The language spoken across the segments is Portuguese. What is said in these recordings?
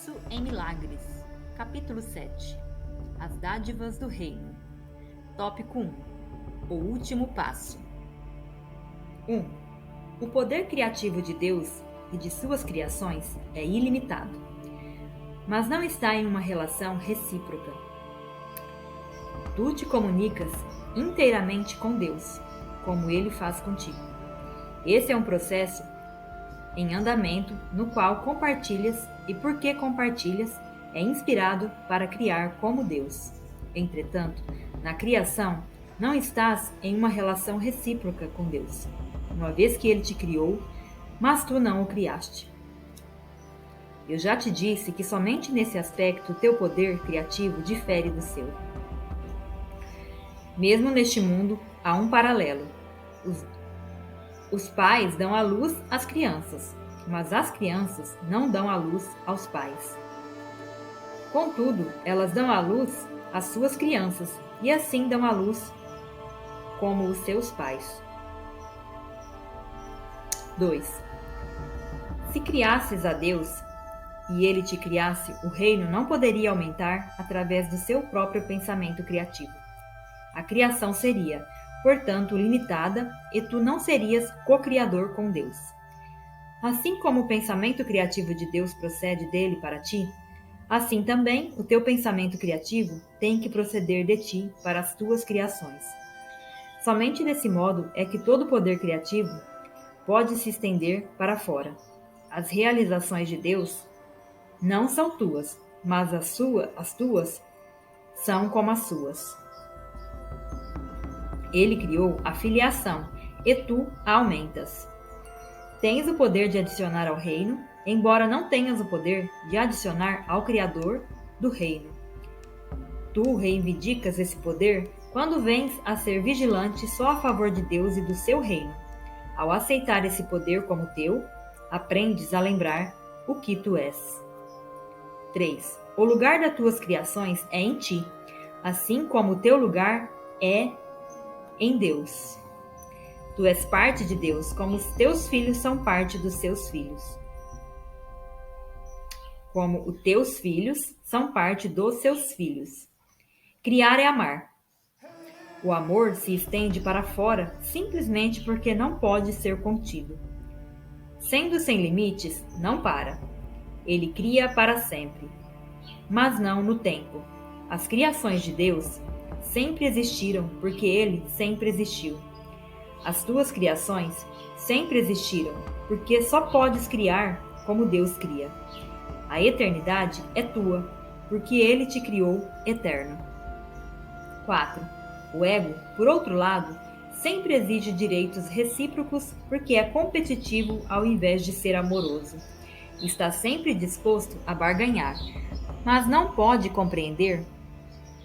Curso em Milagres, capítulo 7. As dádivas do reino. Tópico 1. O último passo. 1. O poder criativo de Deus e de suas criações é ilimitado, mas não está em uma relação recíproca. Tu te comunicas inteiramente com Deus, como Ele faz contigo. Esse é um processo em andamento no qual compartilhas e porque compartilhas é inspirado para criar como Deus. Entretanto, na criação não estás em uma relação recíproca com Deus, uma vez que Ele te criou, mas tu não o criaste. Eu já te disse que somente nesse aspecto o teu poder criativo difere do seu. Mesmo neste mundo, há um paralelo. Os pais dão à luz às crianças, mas as crianças não dão à luz aos pais. Contudo, elas dão à luz às suas crianças e assim dão à luz como os seus pais. 2. Se criasses a Deus e Ele te criasse, o reino não poderia aumentar através do seu próprio pensamento criativo. A criação seria, portanto, limitada e tu não serias co-criador com Deus. Assim como o pensamento criativo de Deus procede dele para ti, assim também o teu pensamento criativo tem que proceder de ti para as tuas criações. Somente desse modo é que todo poder criativo pode se estender para fora. As realizações de Deus não são tuas, mas as tuas são como as suas. Ele criou a filiação, e tu a aumentas. Tens o poder de adicionar ao reino, embora não tenhas o poder de adicionar ao Criador do reino. Tu reivindicas esse poder quando vens a ser vigilante só a favor de Deus e do seu reino. Ao aceitar esse poder como teu, aprendes a lembrar o que tu és. 3. O lugar das tuas criações é em ti, assim como o teu lugar é em Deus. Tu és parte de Deus, como os teus filhos são parte dos seus filhos. Como os teus filhos são parte dos seus filhos. Criar é amar. O amor se estende para fora simplesmente porque não pode ser contido. Sendo sem limites, não para. Ele cria para sempre, mas não no tempo. As criações de Deus sempre existiram porque Ele sempre existiu. As tuas criações sempre existiram porque só podes criar como Deus cria. A eternidade é tua porque Ele te criou eterno. 4. O ego, por outro lado, sempre exige direitos recíprocos porque é competitivo ao invés de ser amoroso. Está sempre disposto a barganhar, mas não pode compreender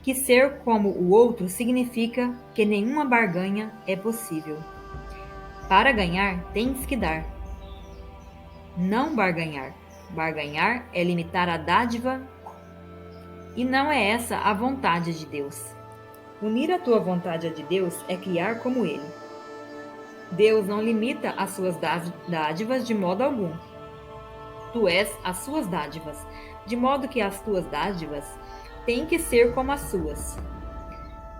que ser como o outro significa que nenhuma barganha é possível. Para ganhar, tens que dar. Não barganhar. Barganhar é limitar a dádiva e não é essa a vontade de Deus. Unir a tua vontade à de Deus é criar como Ele. Deus não limita as suas dádivas de modo algum. Tu és as suas dádivas, de modo que as tuas dádivas têm que ser como as suas.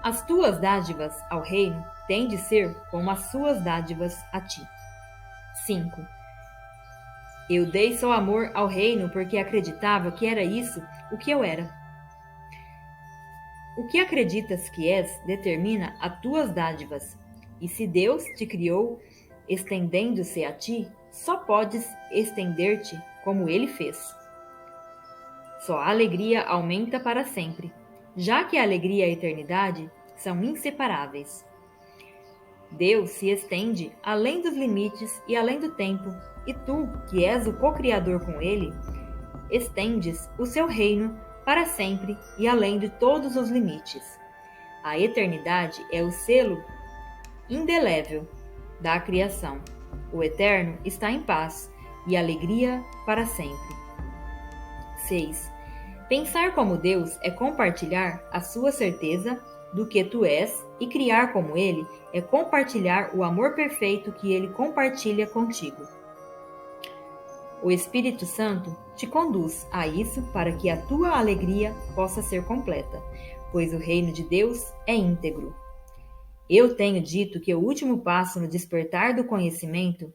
As tuas dádivas ao reino têm de ser como as suas dádivas a ti. 5. Eu dei só amor ao reino porque acreditava que era isso o que eu era. O que acreditas que és determina as tuas dádivas, e se Deus te criou estendendo-se a ti, só podes estender-te como Ele fez. Só a alegria aumenta para sempre, já que a alegria e a eternidade são inseparáveis. Deus se estende além dos limites e além do tempo, e tu, que és o co-criador com Ele, estendes o seu reino para sempre e além de todos os limites. A eternidade é o selo indelével da criação. O eterno está em paz e alegria para sempre. 6. Pensar como Deus é compartilhar a sua certeza do que tu és, e criar como Ele é compartilhar o amor perfeito que Ele compartilha contigo. O Espírito Santo te conduz a isso para que a tua alegria possa ser completa, pois o reino de Deus é íntegro. Eu tenho dito que o último passo no despertar do conhecimento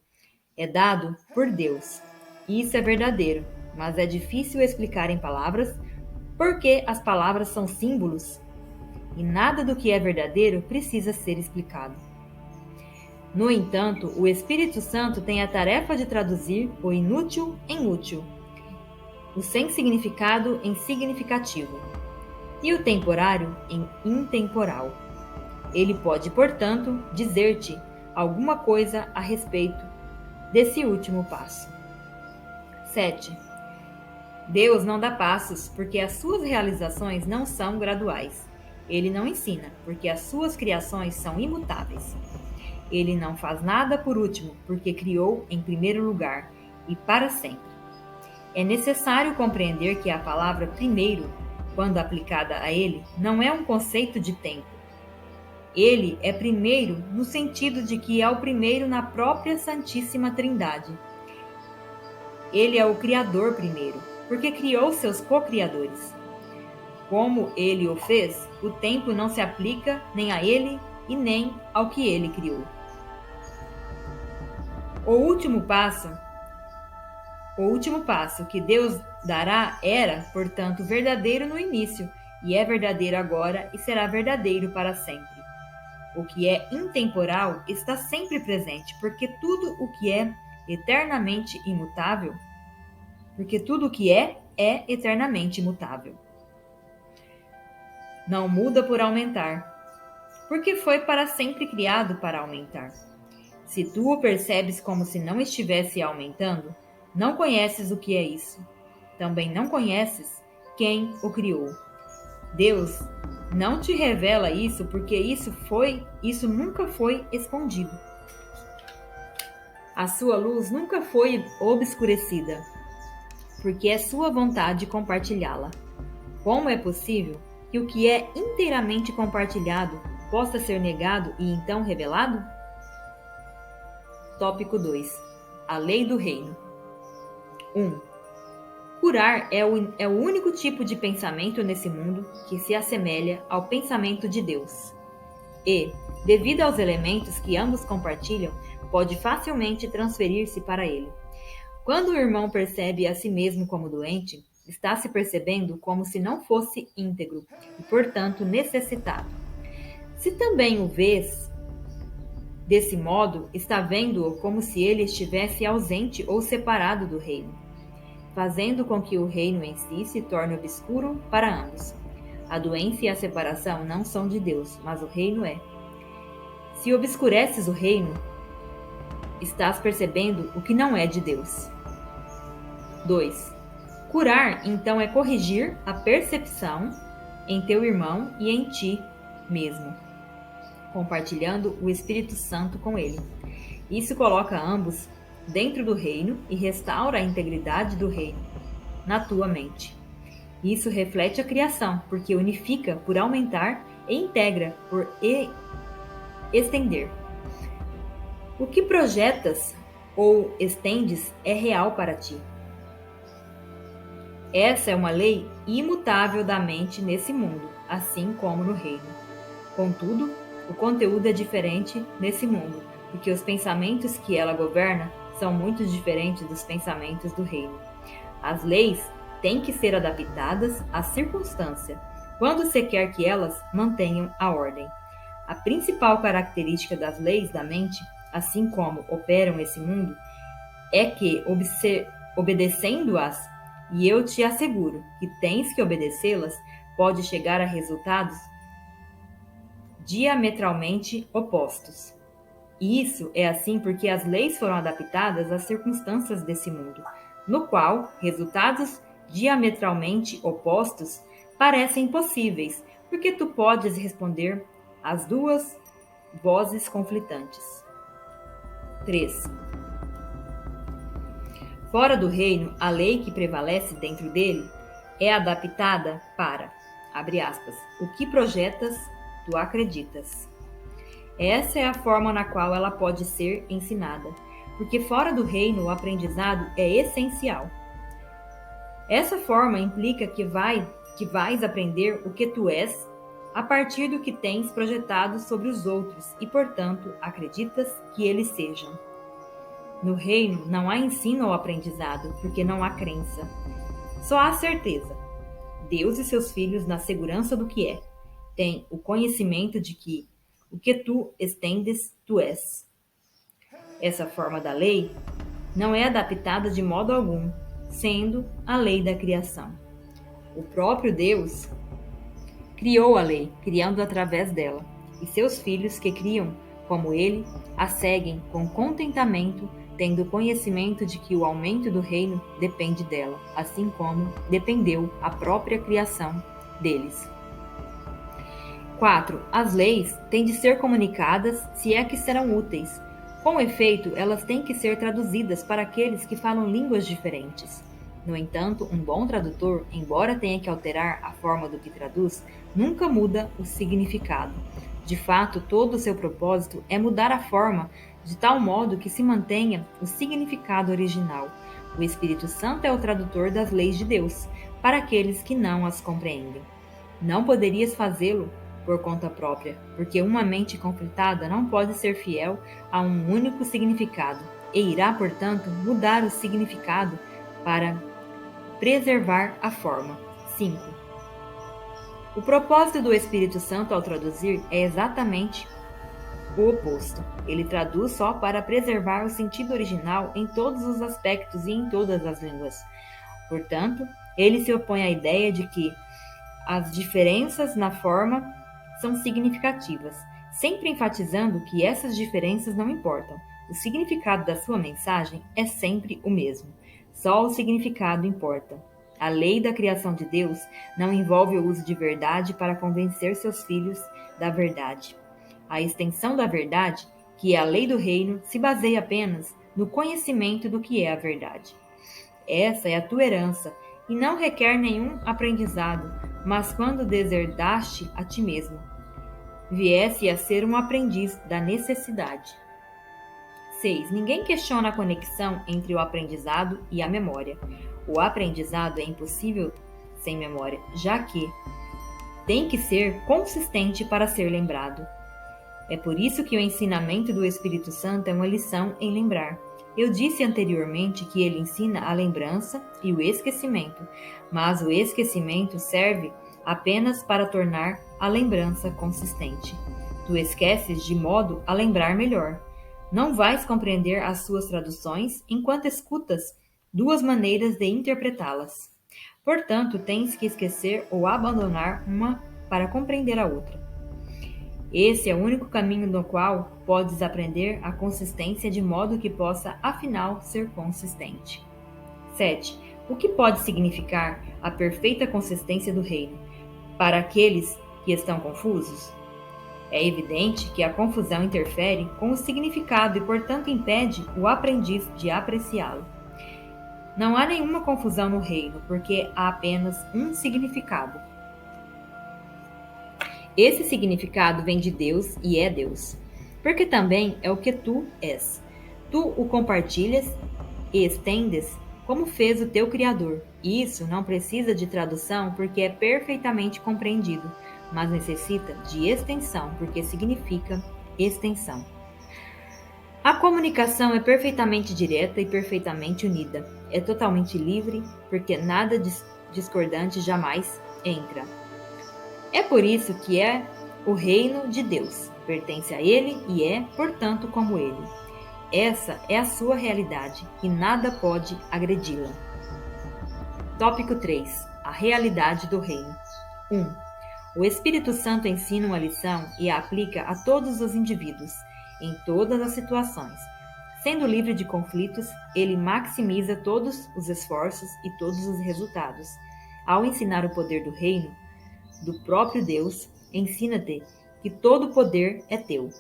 é dado por Deus. Isso é verdadeiro, mas é difícil explicar em palavras, porque as palavras são símbolos e nada do que é verdadeiro precisa ser explicado. No entanto, o Espírito Santo tem a tarefa de traduzir o inútil em útil, o sem significado em significativo e o temporário em intemporal. Ele pode, portanto, dizer-te alguma coisa a respeito desse último passo. 7. Deus não dá passos porque as suas realizações não são graduais. Ele não ensina porque as suas criações são imutáveis. Ele não faz nada por último porque criou em primeiro lugar e para sempre. É necessário compreender que a palavra primeiro, quando aplicada a ele, não é um conceito de tempo. Ele é primeiro no sentido de que é o primeiro na própria Santíssima Trindade. Ele é o Criador primeiro, porque criou seus co-criadores. Como ele o fez, o tempo não se aplica nem a ele e nem ao que ele criou. O último passo que Deus dará era, portanto, verdadeiro no início, e é verdadeiro agora e será verdadeiro para sempre. O que é intemporal está sempre presente, porque tudo o que é eternamente imutável, é eternamente imutável. Não muda por aumentar, porque foi para sempre criado para aumentar. Se tu o percebes como se não estivesse aumentando, não conheces o que é isso. Também não conheces quem o criou. Deus não te revela isso porque isso nunca foi escondido. A sua luz nunca foi obscurecida, porque é sua vontade compartilhá-la. Como é possível que o que é inteiramente compartilhado possa ser negado e então revelado? Tópico 2. A lei do reino. 1. Curar é o único tipo de pensamento nesse mundo que se assemelha ao pensamento de Deus. E, devido aos elementos que ambos compartilham, pode facilmente transferir-se para ele. Quando o irmão percebe a si mesmo como doente, está se percebendo como se não fosse íntegro e, portanto, necessitado. Se também o vês desse modo, está vendo-o como se ele estivesse ausente ou separado do reino, fazendo com que o reino em si se torne obscuro para ambos. A doença e a separação não são de Deus, mas o reino é. Se obscureces o reino, estás percebendo o que não é de Deus. 2. Curar, então, é corrigir a percepção em teu irmão e em ti mesmo, compartilhando o Espírito Santo com ele. Isso coloca ambos dentro do reino e restaura a integridade do reino na tua mente. Isso reflete a criação, porque unifica por aumentar e integra por estender. O que projetas ou estendes é real para ti. Essa é uma lei imutável da mente nesse mundo, assim como no reino. Contudo, o conteúdo é diferente nesse mundo, porque os pensamentos que ela governa são muito diferentes dos pensamentos do reino. As leis têm que ser adaptadas à circunstância, quando se quer que elas mantenham a ordem. A principal característica das leis da mente, assim como operam esse mundo, é que, obedecendo-as, e eu te asseguro que tens que obedecê-las, pode chegar a resultados diametralmente opostos. E isso é assim porque as leis foram adaptadas às circunstâncias desse mundo, no qual resultados diametralmente opostos parecem possíveis, porque tu podes responder às duas vozes conflitantes. 3. Fora do reino, a lei que prevalece dentro dele é adaptada para, abre aspas, o que projetas, tu acreditas. Essa é a forma na qual ela pode ser ensinada, porque fora do reino o aprendizado é essencial. Essa forma implica que vais aprender o que tu és a partir do que tens projetado sobre os outros e, portanto, acreditas que eles sejam. No reino não há ensino ou aprendizado, porque não há crença. Só há certeza. Deus e seus filhos, na segurança do que é, têm o conhecimento de que o que tu estendes, tu és. Essa forma da lei não é adaptada de modo algum, sendo a lei da criação. O próprio Deus criou a lei, criando através dela, e seus filhos que criam como ele, a seguem com contentamento, tendo conhecimento de que o aumento do reino depende dela, assim como dependeu a própria criação deles. 4. As leis têm de ser comunicadas se é que serão úteis. Com efeito, elas têm que ser traduzidas para aqueles que falam línguas diferentes. No entanto, um bom tradutor, embora tenha que alterar a forma do que traduz, nunca muda o significado. De fato, todo o seu propósito é mudar a forma de tal modo que se mantenha o significado original. O Espírito Santo é o tradutor das leis de Deus, para aqueles que não as compreendem. Não poderias fazê-lo por conta própria, porque uma mente conflitada não pode ser fiel a um único significado, e irá, portanto, mudar o significado para preservar a forma. 5. O propósito do Espírito Santo ao traduzir é exatamente o oposto. Ele traduz só para preservar o sentido original em todos os aspectos e em todas as línguas. Portanto, ele se opõe à ideia de que as diferenças na forma são significativas, sempre enfatizando que essas diferenças não importam. O significado da sua mensagem é sempre o mesmo. Só o significado importa. A lei da criação de Deus não envolve o uso de verdade para convencer seus filhos da verdade. A extensão da verdade, que é a lei do reino, se baseia apenas no conhecimento do que é a verdade. Essa é a tua herança e não requer nenhum aprendizado, mas quando deserdaste a ti mesmo, viesse a ser um aprendiz da necessidade. 6. Ninguém questiona a conexão entre o aprendizado e a memória. O aprendizado é impossível sem memória, já que tem que ser consistente para ser lembrado. É por isso que o ensinamento do Espírito Santo é uma lição em lembrar. Eu disse anteriormente que ele ensina a lembrança e o esquecimento, mas o esquecimento serve apenas para tornar a lembrança consistente. Tu esqueces de modo a lembrar melhor. Não vais compreender as suas traduções enquanto escutas duas maneiras de interpretá-las. Portanto, tens que esquecer ou abandonar uma para compreender a outra. Esse é o único caminho no qual podes aprender a consistência de modo que possa, afinal, ser consistente. 7. O que pode significar a perfeita consistência do reino para aqueles que estão confusos? É evidente que a confusão interfere com o significado e, portanto, impede o aprendiz de apreciá-lo. Não há nenhuma confusão no reino, porque há apenas um significado. Esse significado vem de Deus e é Deus, porque também é o que tu és. Tu o compartilhas e estendes como fez o teu Criador. Isso não precisa de tradução porque é perfeitamente compreendido, mas necessita de extensão porque significa extensão. A comunicação é perfeitamente direta e perfeitamente unida. É totalmente livre porque nada discordante jamais entra. É por isso que é o reino de Deus, pertence a Ele e é, portanto, como Ele. Essa é a sua realidade e nada pode agredi-la. Tópico 3. A realidade do reino. 1. O Espírito Santo ensina uma lição e a aplica a todos os indivíduos, em todas as situações. Sendo livre de conflitos, ele maximiza todos os esforços e todos os resultados. Ao ensinar o poder do reino, do próprio Deus, ensina-te que todo o poder é teu.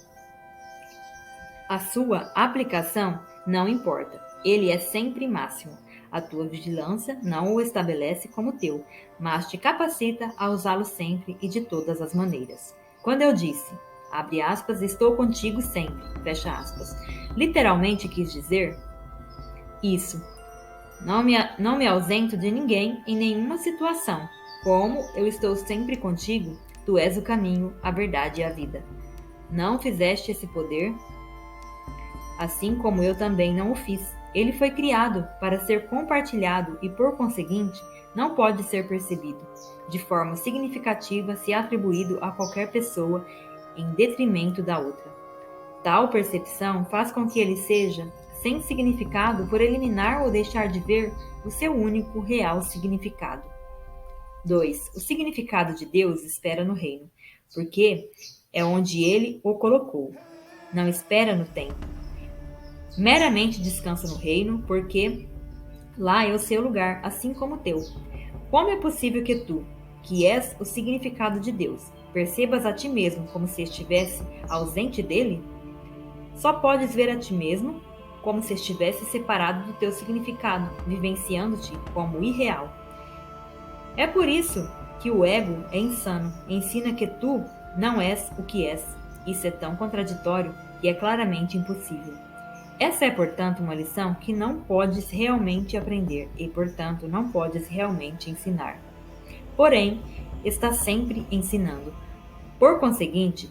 A sua aplicação não importa, ele é sempre máximo. A tua vigilância não o estabelece como teu, mas te capacita a usá-lo sempre e de todas as maneiras. Quando eu disse, abre aspas, estou contigo sempre, fecha aspas, Literalmente quis dizer isso. Não me ausento de ninguém em nenhuma situação. Como eu estou sempre contigo, tu és o caminho, a verdade e a vida. Não fizeste esse poder, assim como eu também não o fiz. Ele foi criado para ser compartilhado e, por conseguinte, não pode ser percebido de forma significativa se atribuído a qualquer pessoa em detrimento da outra. Tal percepção faz com que ele seja sem significado por eliminar ou deixar de ver o seu único real significado. 2. O significado de Deus espera no reino, porque é onde ele o colocou. Não espera no tempo. Meramente descansa no reino, porque lá é o seu lugar, assim como o teu. Como é possível que tu, que és o significado de Deus, percebas a ti mesmo como se estivesse ausente dele? Só podes ver a ti mesmo como se estivesse separado do teu significado, vivenciando-te como irreal. É por isso que o ego é insano, ensina que tu não és o que és. Isso é tão contraditório que é claramente impossível. Essa é, portanto, uma lição que não podes realmente aprender e, portanto, não podes realmente ensinar. Porém, está sempre ensinando. Por conseguinte,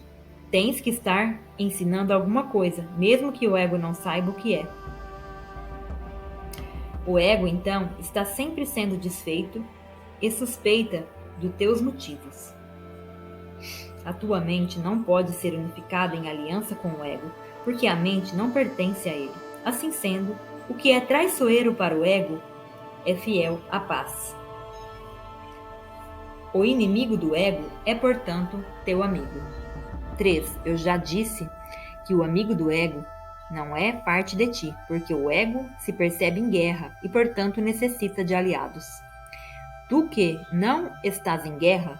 tens que estar ensinando alguma coisa, mesmo que o ego não saiba o que é. O ego, então, está sempre sendo desfeito e suspeita dos teus motivos. A tua mente não pode ser unificada em aliança com o ego, porque a mente não pertence a ele. Assim sendo, o que é traiçoeiro para o ego é fiel à paz. O inimigo do ego é, portanto, teu amigo. 3. Eu já disse que o amigo do ego não é parte de ti, porque o ego se percebe em guerra e, portanto, necessita de aliados. Tu que não estás em guerra,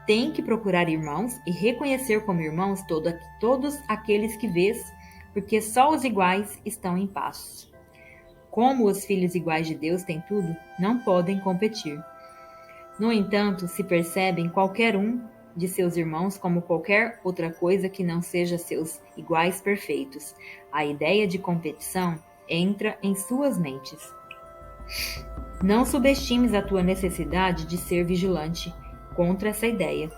tem que procurar irmãos e reconhecer como irmãos todos aqueles que vês, porque só os iguais estão em paz. Como os filhos iguais de Deus têm tudo, não podem competir. No entanto, se percebem qualquer um de seus irmãos como qualquer outra coisa que não seja seus iguais perfeitos. A ideia de competição entra em suas mentes. Não subestimes a tua necessidade de ser vigilante contra essa ideia,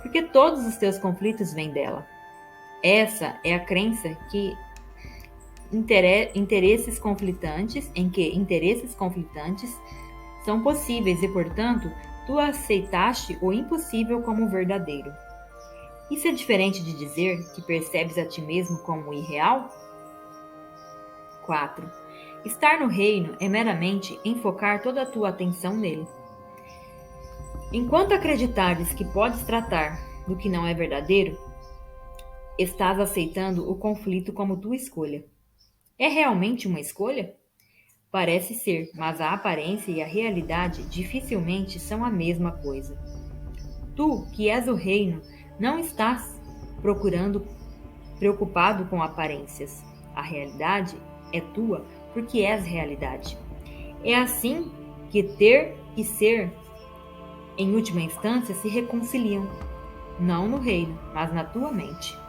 porque todos os teus conflitos vêm dela. Essa é a crença que interesses conflitantes são possíveis e, portanto, tu aceitaste o impossível como verdadeiro. Isso é diferente de dizer que percebes a ti mesmo como irreal? 4. Estar no reino é meramente enfocar toda a tua atenção nele. Enquanto acreditares que podes tratar do que não é verdadeiro, estás aceitando o conflito como tua escolha. É realmente uma escolha? Parece ser, mas a aparência e a realidade dificilmente são a mesma coisa. Tu, que és o reino, não estás preocupado com aparências. A realidade é tua porque és realidade. É assim que ter e ser, em última instância, se reconciliam, não no reino, mas na tua mente.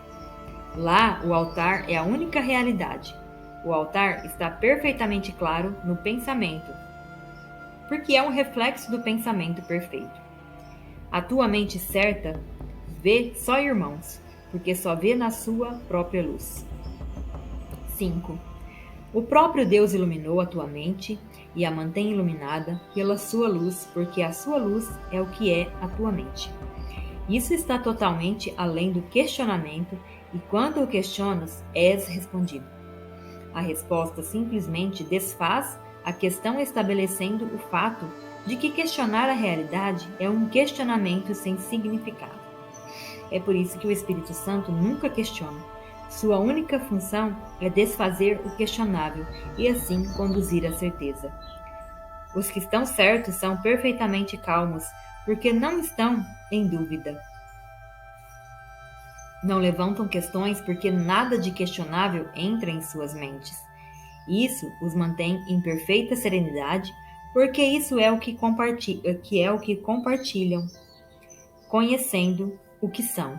Lá, o altar é a única realidade. O altar está perfeitamente claro no pensamento, porque é um reflexo do pensamento perfeito. A tua mente certa vê só irmãos, porque só vê na sua própria luz. 5. O próprio Deus iluminou a tua mente e a mantém iluminada pela sua luz, porque a sua luz é o que é a tua mente. Isso está totalmente além do questionamento, e quando o questionas, és respondido. A resposta simplesmente desfaz a questão, estabelecendo o fato de que questionar a realidade é um questionamento sem significado. É por isso que o Espírito Santo nunca questiona. Sua única função é desfazer o questionável e assim conduzir à certeza. Os que estão certos são perfeitamente calmos, porque não estão em dúvida. Não levantam questões porque nada de questionável entra em suas mentes. Isso os mantém em perfeita serenidade, porque isso é o que compartilham, conhecendo o que são.